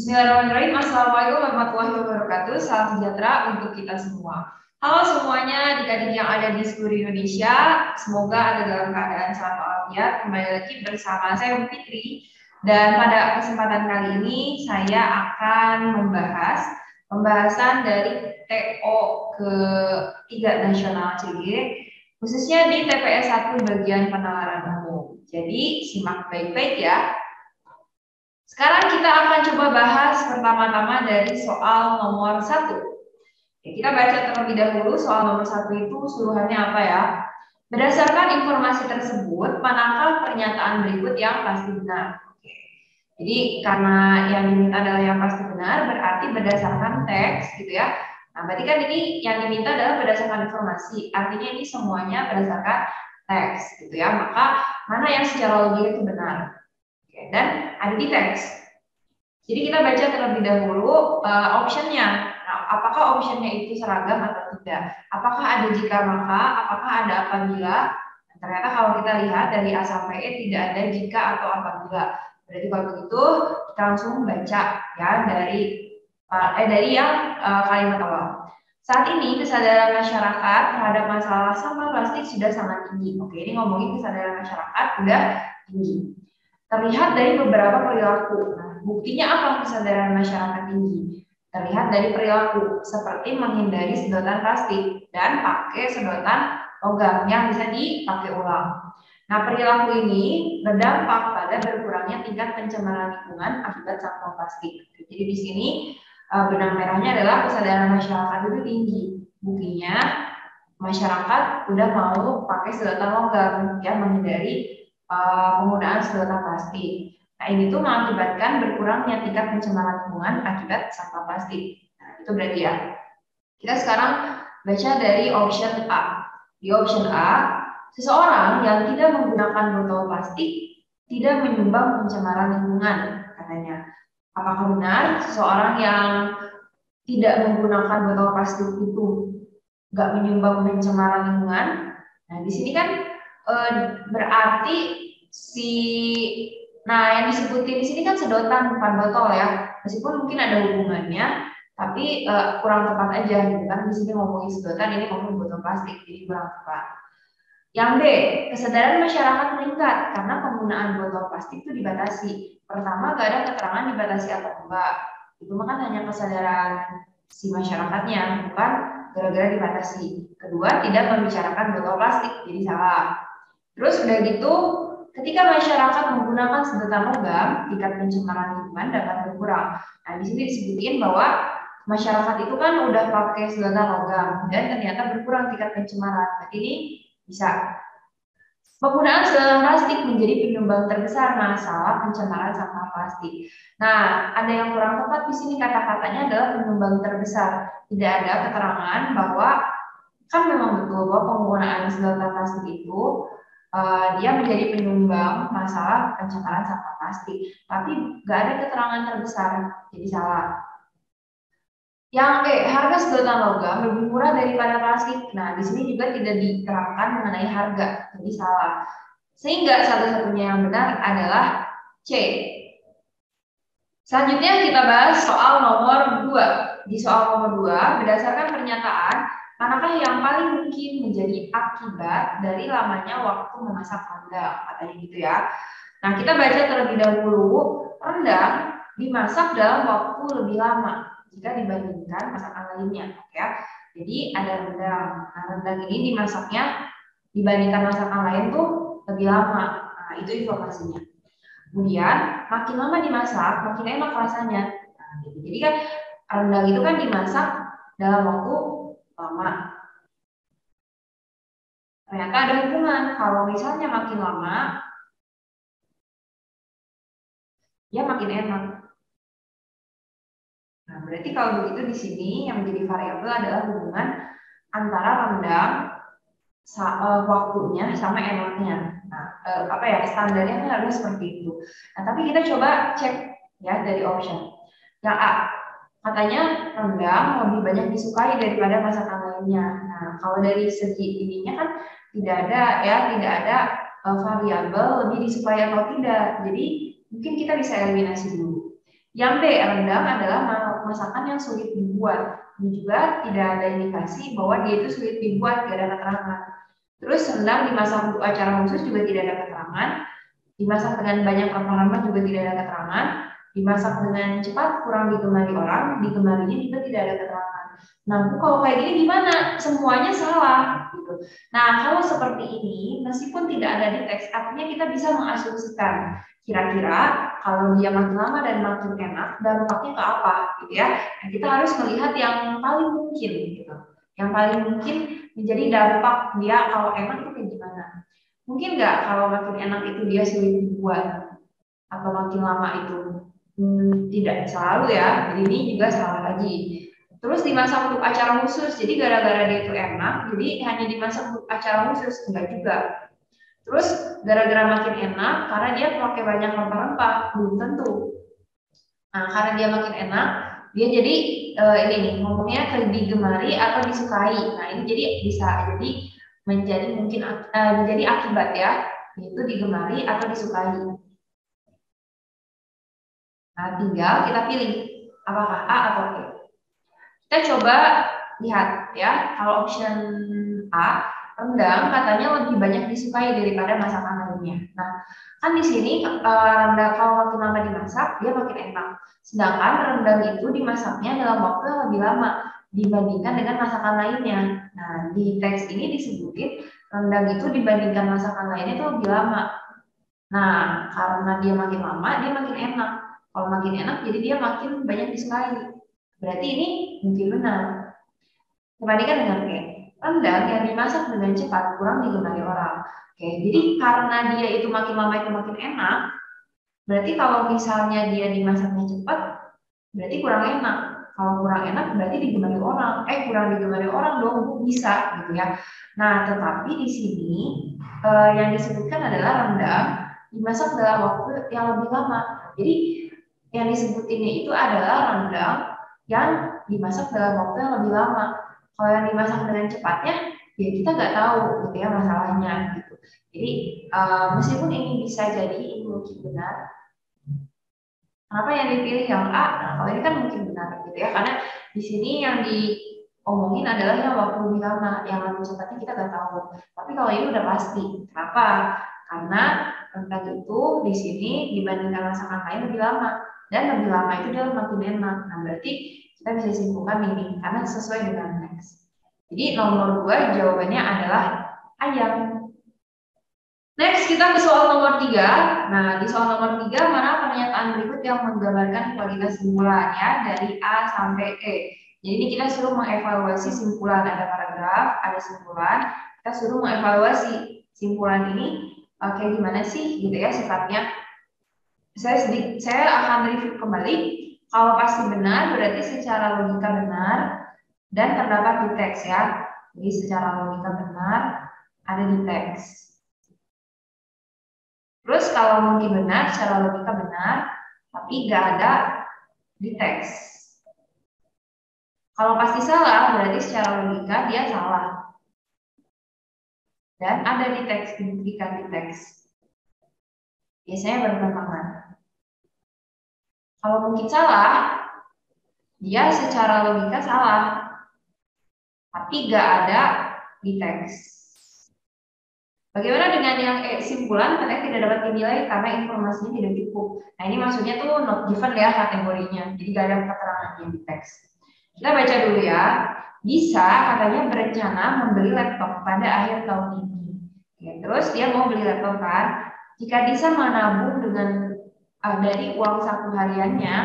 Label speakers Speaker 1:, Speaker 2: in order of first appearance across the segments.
Speaker 1: Bismillahirrahmanirrahim. Assalamualaikum warahmatullahi wabarakatuh. Salam sejahtera untuk kita semua. Halo semuanya, adik-adik yang ada di seluruh Indonesia. Semoga ada dalam keadaan sehat walafiat. Kembali lagi bersama saya Fitri. Dan pada kesempatan kali ini saya akan membahas pembahasan dari TO ke-3 Nasional CG, khususnya di TPS 1 bagian penalaran umum. Jadi simak baik-baik ya. Sekarang kita akan coba bahas pertama-tama dari soal nomor 1. Kita baca terlebih dahulu soal nomor 1 itu suruhannya apa ya. Berdasarkan informasi tersebut, manakah pernyataan berikut yang pasti benar. Jadi karena yang diminta adalah yang pasti benar, berarti berdasarkan teks gitu ya. Nah, berarti kan ini yang diminta adalah berdasarkan informasi. Artinya ini semuanya berdasarkan teks gitu ya. Maka mana yang secara logika itu benar. Dan ada di teks. Jadi kita baca terlebih dahulu optionnya. Nah, apakah optionnya itu seragam atau tidak? Apakah ada jika maka? Apakah ada apabila? Nah, ternyata kalau kita lihat dari A sampai E tidak ada jika atau apabila. Berarti kalau begitu kita langsung baca ya dari yang kalimat awal. Saat ini kesadaran masyarakat terhadap masalah sampah plastik sudah sangat tinggi. Oke, ini ngomongin kesadaran masyarakat sudah tinggi. Terlihat dari beberapa perilaku. Nah, buktinya apa kesadaran masyarakat tinggi? Terlihat dari perilaku, seperti menghindari sedotan plastik dan pakai sedotan logam yang bisa dipakai ulang. Nah, perilaku ini berdampak pada berkurangnya tingkat pencemaran lingkungan akibat sampah plastik. Jadi di sini benang merahnya adalah kesadaran masyarakat itu tinggi. Buktinya masyarakat udah mau pakai sedotan logam ya, menghindari penggunaan sedotan plastik. Nah, ini tuh mengakibatkan berkurangnya tingkat pencemaran lingkungan akibat sampah plastik. Nah, itu berarti ya. Kita sekarang baca dari option A. Di option A, seseorang yang tidak menggunakan botol plastik tidak menyumbang pencemaran lingkungan, katanya. Apakah benar seseorang yang tidak menggunakan botol plastik itu nggak menyumbang pencemaran lingkungan? Nah, di sini kan berarti yang disebutin di sini kan sedotan bukan botol ya, meskipun mungkin ada hubungannya, tapi kurang tepat aja gitu kan. Di sini ngomongin sedotan, ini ngomongin botol plastik, jadi kurang tepat. Yang B, kesadaran masyarakat meningkat karena penggunaan botol plastik itu dibatasi. Pertama, gak ada keterangan dibatasi atau enggak. Itu mah kan hanya kesadaran si masyarakatnya, bukan gara-gara dibatasi. Kedua, tidak membicarakan botol plastik, jadi salah. Terus udah gitu, ketika masyarakat menggunakan sedotan logam, tingkat pencemaran lingkungan dapat berkurang. Nah, di sini disebutin bahwa masyarakat itu kan udah pakai sedotan logam dan ternyata berkurang tingkat pencemaran. Berarti ini bisa. Penggunaan sedotan plastik menjadi penyumbang terbesar masalah pencemaran sampah plastik. Nah, ada yang kurang tepat di sini, kata-katanya adalah penyumbang terbesar. Tidak ada keterangan bahwa kan memang betul bahwa penggunaan sedotan plastik itu dia menjadi penyumbang masalah pencemaran sampah plastik. Tapi nggak ada keterangan terbesar, jadi salah. Yang harga sedotan logam lebih murah daripada plastik. Nah, di sini juga tidak diterangkan mengenai harga, jadi salah. Sehingga satu-satunya yang benar adalah C. Selanjutnya kita bahas soal nomor 2. Di soal nomor 2, berdasarkan pernyataan, manakah yang paling mungkin menjadi akibat dari lamanya waktu memasak rendang? Katanya gitu ya. Nah, kita baca terlebih dahulu, rendang dimasak dalam waktu lebih lama jika dibandingkan masakan lainnya, ya. Jadi ada rendang. Nah, rendang ini dimasaknya dibandingkan masakan lain tuh lebih lama. Nah, itu informasinya. Kemudian makin lama dimasak, makin enak rasanya. Nah, gitu. Jadi kan rendang itu kan dimasak dalam waktu lama. Ternyata ada hubungan. Kalau misalnya makin lama, dia makin enak. Nah, berarti kalau begitu di sini yang menjadi variabel adalah hubungan antara rendang waktunya sama enaknya. Nah, standarnya kan harus seperti itu. Nah, tapi kita coba cek ya dari option. Yang A, katanya rendang lebih banyak disukai daripada masakan lainnya. Nah, kalau dari segi ininya kan tidak ada variabel lebih disukai atau tidak. Jadi mungkin kita bisa eliminasi dulu. Yang B, rendang adalah masakan yang sulit dibuat. Ini juga tidak ada indikasi bahwa dia itu sulit dibuat, tidak ada keterangan. Terus rendang dimasak untuk acara khusus juga tidak ada keterangan. Dimasak dengan banyak rempah-rempah juga tidak ada keterangan. Dimasak dengan cepat kurang digemari orang, digemarinya juga tidak ada keterangan. Nah, Bu, kalau kayak gini gimana? Semuanya salah gitu. Nah, kalau seperti ini, meskipun tidak ada di teks, artinya kita bisa mengasumsikan kira-kira kalau dia makin lama dan makin enak, dampaknya ke apa gitu ya. Nah, kita harus melihat yang paling mungkin gitu. Yang paling mungkin menjadi dampak dia kalau enak itu kayak gimana. Mungkin nggak kalau makin enak itu dia sulit dibuat atau makin lama itu tidak selalu ya. Jadi ini juga salah lagi. Terus dimasak untuk acara khusus. Jadi gara-gara dia itu enak, jadi hanya dimasak untuk acara khusus, enggak juga. Terus gara-gara makin enak karena dia pakai banyak rempah-rempah, belum tentu. Nah, karena dia makin enak, dia jadi ini nih ngomongnya digemari atau disukai. Nah, ini jadi bisa jadi menjadi mungkin menjadi akibat ya, yaitu digemari atau disukai. Nah, tinggal kita pilih apakah A atau B. Kita coba lihat ya, kalau option A, rendang katanya lebih banyak disukai daripada masakan lainnya. Nah, kan di sini rendang kalau makin lama dimasak, dia makin enak. Sedangkan rendang itu dimasaknya dalam waktu yang lebih lama dibandingkan dengan masakan lainnya. Nah, di teks ini disebutin rendang itu dibandingkan masakan lainnya itu lebih lama. Nah, karena dia makin lama, dia makin enak. Kalau makin enak, jadi dia makin banyak disukai. Berarti ini mungkin benar. Dibandingkan dengan kayak rendang yang dimasak dengan cepat kurang digemari orang. Oke, jadi karena dia itu makin lama itu makin enak, berarti kalau misalnya dia dimasaknya cepat, berarti kurang enak. Kalau kurang enak berarti digemari orang. Kurang digemari orang dong, bisa gitu ya. Nah, tetapi di sini yang disebutkan adalah rendang dimasak dalam waktu yang lebih lama. Jadi yang disebut ini itu adalah rendang yang dimasak dalam waktu yang lebih lama. Kalau yang dimasak dengan cepatnya, ya kita nggak tahu gitu ya masalahnya gitu. Jadi meskipun ini bisa jadi ini mungkin benar, kenapa yang dipilih yang A? Nah, kalau ini kan mungkin benar gitu ya, karena di sini yang diomongin adalah yang waktu lebih lama, yang lebih cepatnya kita nggak tahu. Tapi kalau ini udah pasti, kenapa? Karena rendang itu di sini dibandingkan masakan lain lebih lama, dan lebih lama itu dia makin enak. Nah, berarti kita bisa simpulkan ini karena sesuai dengan teks. Jadi nomor 2 jawabannya adalah ayam. Next kita ke soal nomor 3. Nah, di soal nomor 3 mana pernyataan berikut yang menggambarkan kualitas simpulan ya dari A sampai E. Jadi ini kita suruh mengevaluasi simpulan, ada paragraf, ada simpulan. Kita suruh mengevaluasi simpulan ini kayak gimana sih gitu ya sifatnya. Saya akan review kembali. Kalau pasti benar berarti secara logika benar dan terdapat di teks ya. Jadi secara logika benar ada di teks. Terus kalau mungkin benar, secara logika benar, tapi nggak ada di teks. Kalau pasti salah, berarti secara logika dia salah. Dan ada di teks, dibuktikan di teks. Biasanya bertentangan. Kalau mungkin salah, dia secara logika salah, tapi nggak ada di teks. Bagaimana dengan yang simpulan katanya tidak dapat dinilai karena informasinya tidak cukup. Nah ini maksudnya tuh not given ya kategorinya, jadi gak ada keterangannya di teks. Kita baca dulu ya. Bisa katanya berencana membeli laptop pada akhir tahun ini. Oke, terus dia mau beli laptop kan? Jika bisa menabung dengan dari uang saku hariannya,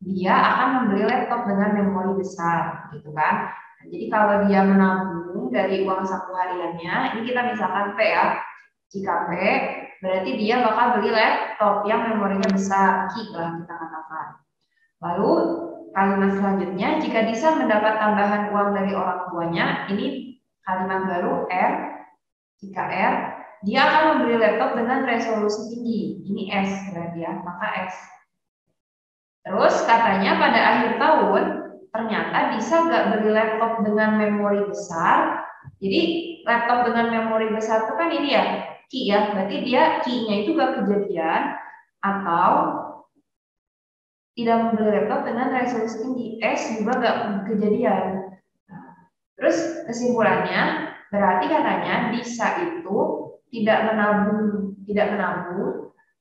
Speaker 1: dia akan membeli laptop dengan memori besar, gitu kan? Nah, jadi kalau dia menabung dari uang saku hariannya, ini kita misalkan P ya. Jika P, berarti dia bakal beli laptop yang memorinya besar, Q lah kita katakan. Lalu kalimat selanjutnya, jika bisa mendapat tambahan uang dari orang tuanya, ini kalimat baru R. Jika R, dia akan membeli laptop dengan resolusi tinggi. Ini S berarti ya, maka S. Terus katanya pada akhir tahun ternyata bisa nggak beli laptop dengan memori besar. Jadi laptop dengan memori besar itu kan ini ya, key ya. Berarti dia key-nya itu gak kejadian atau tidak membeli laptop dengan resolusi tinggi. S juga nggak kejadian. Nah, terus kesimpulannya berarti katanya bisa itu tidak menabung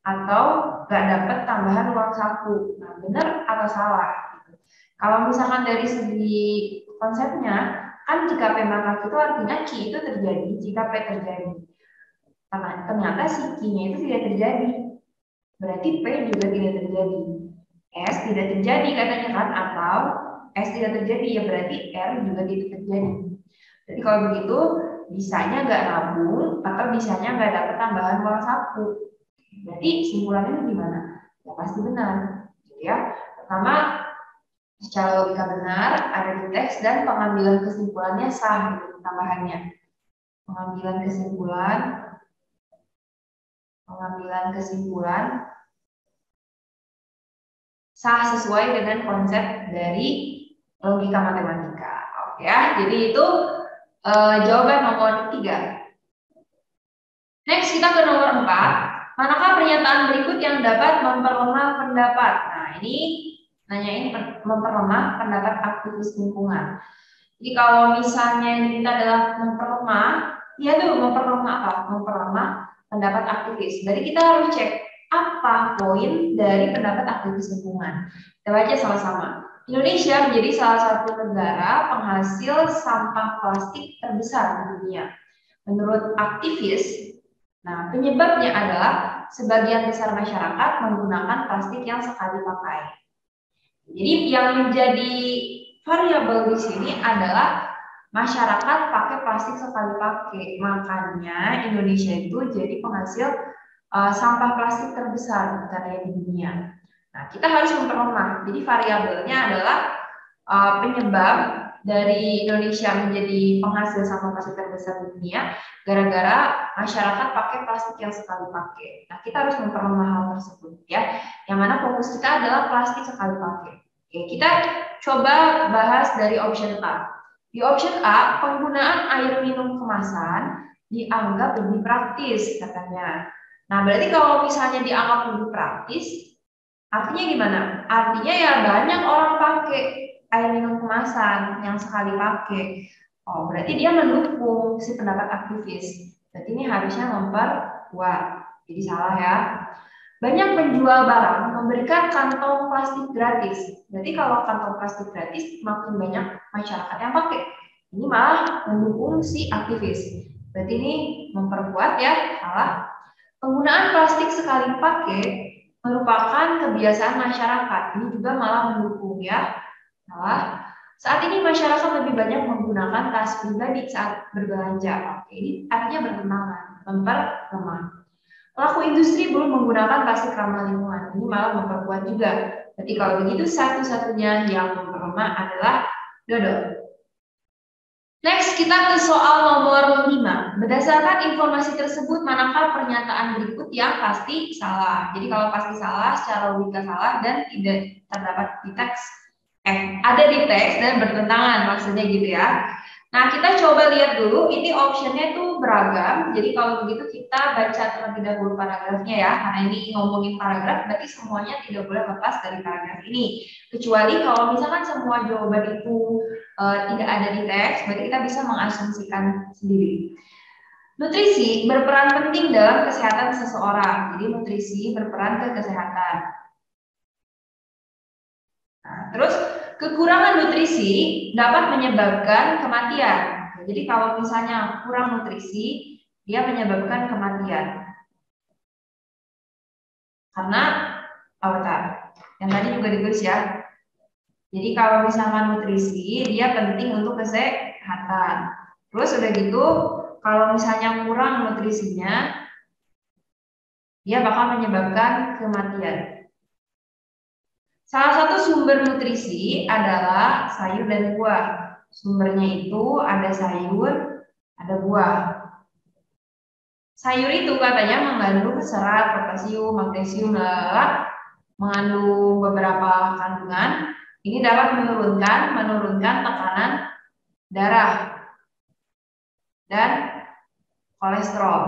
Speaker 1: atau nggak dapat tambahan uang saku. Nah, benar atau salah? Kalau misalkan dari segi konsepnya, kan jika P maka itu artinya Q itu terjadi jika P terjadi. Karena ternyata si Q-nya itu tidak terjadi. Berarti P juga tidak terjadi. S tidak terjadi katanya kan, atau S tidak terjadi ya berarti R juga tidak terjadi. Jadi kalau begitu bisanya nggak nabung atau bisanya nggak dapat tambahan uang saku. Berarti simpulannya gimana? Ya pasti benar. Gitu ya. Pertama, secara logika benar ada di teks dan pengambilan kesimpulannya sah gitu tambahannya. Pengambilan kesimpulan sah sesuai dengan konsep dari logika matematika. Oke ya, jadi itu jawaban nomor 3. Next kita ke nomor 4. Manakah pernyataan berikut yang dapat memperlemah pendapat? Nah ini nanyain memperlemah pendapat aktivis lingkungan. Jadi kalau misalnya yang diminta adalah memperlemah, ya tuh memperlemah apa? Memperlemah pendapat aktivis. Jadi kita harus cek apa poin dari pendapat aktivis lingkungan. Kita baca sama-sama. Indonesia menjadi salah satu negara penghasil sampah plastik terbesar di dunia. Menurut aktivis, nah penyebabnya adalah sebagian besar masyarakat menggunakan plastik yang sekali pakai. Jadi yang menjadi variabel di sini adalah masyarakat pakai plastik sekali pakai. Makanya Indonesia itu jadi penghasil sampah plastik terbesar katanya di dunia. Nah, kita harus memperlemah. Jadi variabelnya adalah penyebab dari Indonesia menjadi penghasil sampah plastik terbesar di dunia gara-gara masyarakat pakai plastik yang sekali pakai. Nah, kita harus memperlemah hal tersebut ya. Yang mana fokus kita adalah plastik sekali pakai. Oke, kita coba bahas dari option A. Di option A, penggunaan air minum kemasan dianggap lebih praktis katanya. Nah, berarti kalau misalnya dianggap lebih praktis, artinya gimana? Artinya ya banyak orang pakai air minum kemasan yang sekali pakai. Oh, berarti dia mendukung si pendapat aktivis. Berarti ini harusnya memperkuat. Jadi salah ya. Banyak penjual barang memberikan kantong plastik gratis. Berarti kalau kantong plastik gratis, makin banyak masyarakat yang pakai. Ini malah mendukung si aktivis. Berarti ini memperkuat ya, salah. Penggunaan plastik sekali pakai merupakan kebiasaan masyarakat. Ini juga malah mendukung ya. Salah. Saat ini masyarakat lebih banyak menggunakan tas pribadi saat berbelanja. Oke, ini artinya bertentangan, memperlemah. Pelaku industri belum menggunakan plastik ramah lingkungan. Ini malah memperkuat juga. Jadi kalau begitu satu-satunya yang memperlemah adalah Dodo. Next, kita ke soal nomor 5. Berdasarkan informasi tersebut, manakah pernyataan berikut yang pasti salah? Jadi kalau pasti salah, secara logika salah dan tidak terdapat di teks. Ada di teks dan bertentangan, maksudnya gitu ya. Nah, kita coba lihat dulu, ini optionnya itu beragam. Jadi kalau begitu kita baca terlebih dahulu paragrafnya ya. Karena ini ngomongin paragraf, berarti semuanya tidak boleh lepas dari paragraf ini. Kecuali kalau misalkan semua jawaban itu tidak ada di teks, berarti kita bisa mengasumsikan sendiri. Nutrisi berperan penting dalam kesehatan seseorang. Jadi nutrisi berperan ke kesehatan. Nah, terus kekurangan nutrisi dapat menyebabkan kematian. Jadi kalau misalnya kurang nutrisi, dia menyebabkan kematian. Karena, yang tadi juga ditulis ya. Jadi kalau misalnya nutrisi, dia penting untuk kesehatan. Terus udah gitu, kalau misalnya kurang nutrisinya, dia bakal menyebabkan kematian. Salah satu sumber nutrisi adalah sayur dan buah. Sumbernya itu ada sayur, ada buah. Sayur itu katanya mengandung serat, potasium, magnesium, mengandung beberapa kandungan. Ini dapat menurunkan tekanan darah dan kolesterol.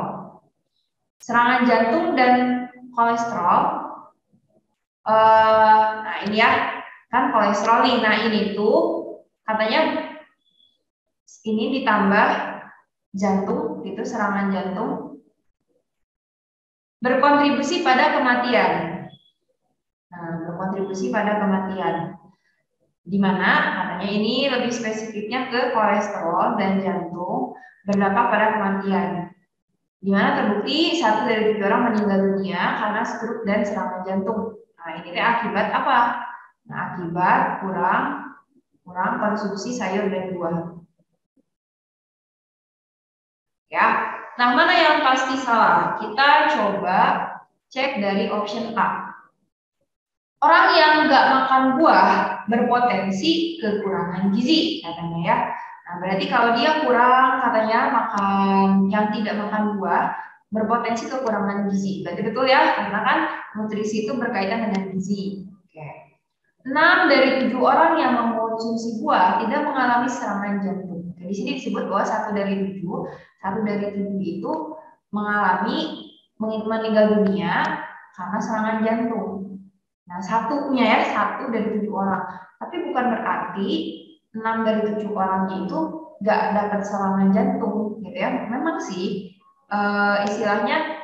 Speaker 1: Serangan jantung dan kolesterol Nah ini ya, kan kolesterol nih. Nah ini tuh katanya ini ditambah jantung, itu serangan jantung, berkontribusi pada kematian. Nah, berkontribusi pada kematian. Di mana katanya ini lebih spesifiknya ke kolesterol dan jantung berdampak pada kematian. Di mana terbukti 1 dari 7 orang meninggal dunia karena stroke dan serangan jantung. Nah, ini akibat apa? Nah, akibat kurang konsumsi sayur dan buah. Ya. Nah, mana yang pasti salah? Kita coba cek dari option A. Orang yang nggak makan buah berpotensi kekurangan gizi, katanya ya. Nah, berarti kalau dia kurang, katanya yang tidak makan buah berpotensi kekurangan gizi. Berarti betul ya, karena kan nutrisi itu berkaitan dengan gizi. Oke. 6 dari 7 orang yang mengkonsumsi buah tidak mengalami serangan jantung. Jadi di sini disebut bahwa 1 dari 7 itu mengalami meninggal dunia karena serangan jantung. Nah, satunya ya, 1 dari 7 orang. Tapi bukan berarti 6 dari 7 orangnya itu nggak dapat serangan jantung, gitu ya. Memang sih, istilahnya,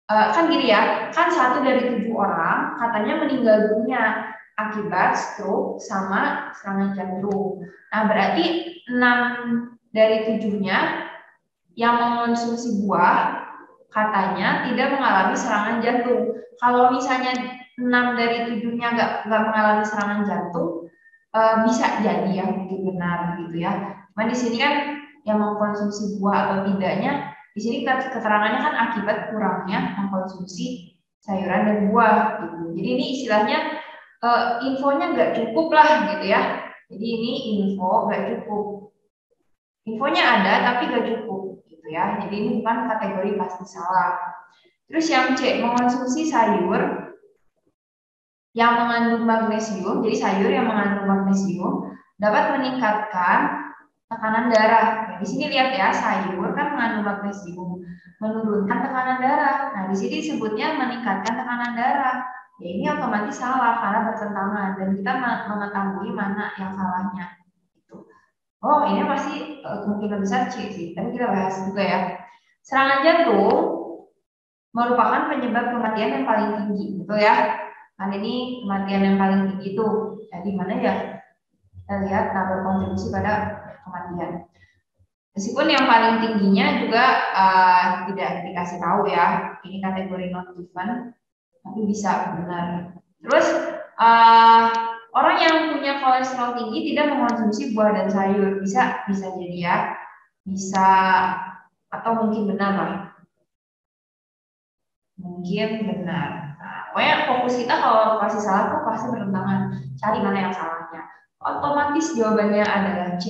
Speaker 1: kan gini ya, kan 1 dari 7 orang katanya meninggal dunia akibat stroke sama serangan jantung. Nah, berarti 6 dari 7-nya yang mengonsumsi buah katanya tidak mengalami serangan jantung. Kalau misalnya 6 dari 7-nya nggak mengalami serangan jantung, bisa jadi ya mungkin benar gitu ya. Cuma di sini kan yang mengkonsumsi buah atau tidaknya, di sini keterangannya kan akibat kurangnya mengkonsumsi sayuran dan buah gitu. Jadi ini istilahnya infonya nggak cukup lah gitu ya. Jadi ini info nggak cukup. Infonya ada tapi nggak cukup gitu ya. Jadi ini bukan kategori pasti salah. Terus yang C, mengonsumsi sayur yang mengandung magnesium, jadi sayur yang mengandung magnesium dapat meningkatkan tekanan darah. Nah, di sini lihat ya, sayur kan mengandung magnesium, menurunkan tekanan darah. Nah, di sini disebutnya meningkatkan tekanan darah. Ya, ini otomatis salah karena bertentangan dan kita mengetahui mana yang salahnya. Gitu. Oh, ini pasti kemungkinan besar C sih, tapi kita bahas juga ya. Serangan jantung merupakan penyebab kematian yang paling tinggi, betul ya? Kan ini kematian yang paling tinggi itu, di mana ya? Kita lihat berkontribusi pada kematian. Meskipun yang paling tingginya juga tidak dikasih tahu ya, ini kategori not given, tapi bisa benar. Terus orang yang punya kolesterol tinggi tidak mengkonsumsi buah dan sayur, bisa jadi ya, bisa atau mungkin benar lah, mungkin benar. Nah, pokoknya fokus kita kalau pasti salah tuh pasti bertentangan, cari mana yang salahnya. Otomatis jawabannya adalah C.